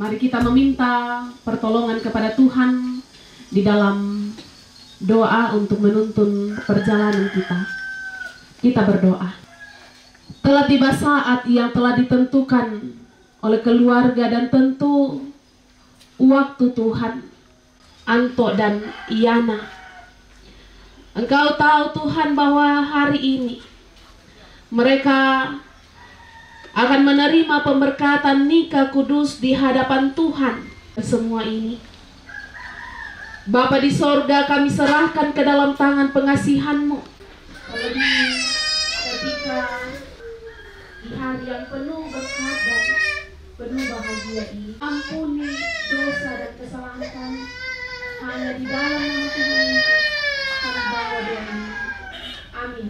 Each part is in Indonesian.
Mari kita meminta pertolongan kepada Tuhan di dalam doa untuk menuntun perjalanan kita. Kita berdoa. Telah tiba saat yang telah ditentukan oleh keluarga dan tentu waktu Tuhan, Anto dan Iyana. Engkau tahu Tuhan bahwa hari ini mereka akan menerima pemberkatan nikah kudus di hadapan Tuhan. Semua ini, Bapa di sorga, kami serahkan ke dalam tangan pengasihan-Mu. Terlebih ketika di hari yang penuh berkat dan penuh bahagia ini, ampuni dosa dan kesalahan kami. Hanya di dalam nama Tuhan Yesus kami bawa doa ini. Amin.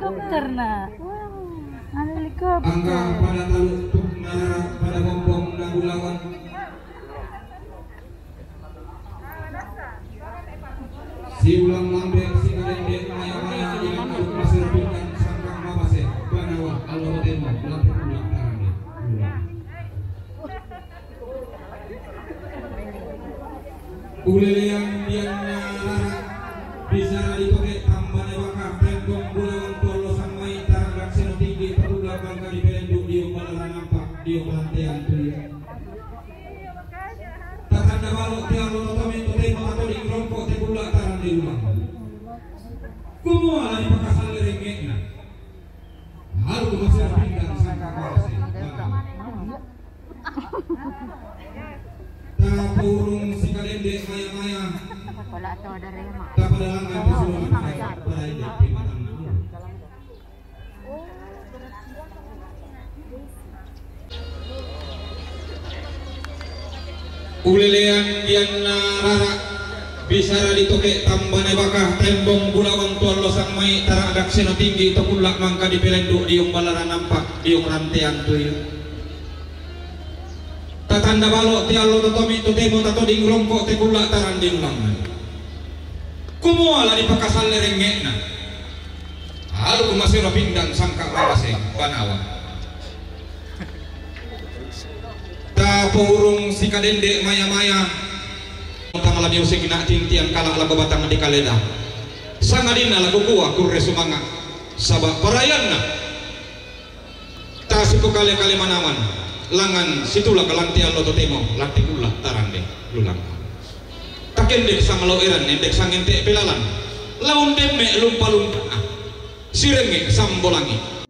helikopter na. Ada helikopter. Angka pada taluk nara pada bombong nagulawan. Si ulang lambek si kadendek maya-maya ilang kaluk pasir pindan sangkang mabase banawa Allah demo lampir ulang tarani. Uleleang diannya lara bisa ditoke tambane wakaf tembong bulawan tolo samai taragak seno tinggi petugas bangka di pelenduk diom balaran nampak diom lantean tulia tatanda balok tiaro totome totemo tato di ngerongkok te bulak taran di rumah kumua lani pakasal lerengekna haru masih pindah sangka kawasi tapurung si kalendek maya-maya tak padalangan keseluruhan mereka pada ide timatan ulelean dian rara bisara ditoke tambane bakah tembong bulawang tuan losang mai taradak seno tinggi tokulak mangka di pelenduk diung balaran nampak diung rantean tuyu tatanda balok tialo totomi totemo tato di ngrongkok te kulak taran di ulangan kumua lah di pakasal lerengekna halu kumasiro pindang sangka mabase banawa tapurung si kadendek maya-maya utama la music na tintian kala lagu batang di kaleda sangadina lagu kuah kurre sumanga sabak parayanna tasiku kali-kali manawan langan situlah kelantian lo totemo latikulah tarande lulang takendek sang lo eran endek sang entek pelalan laun deme lumpa-lumpa sirenge sambolangi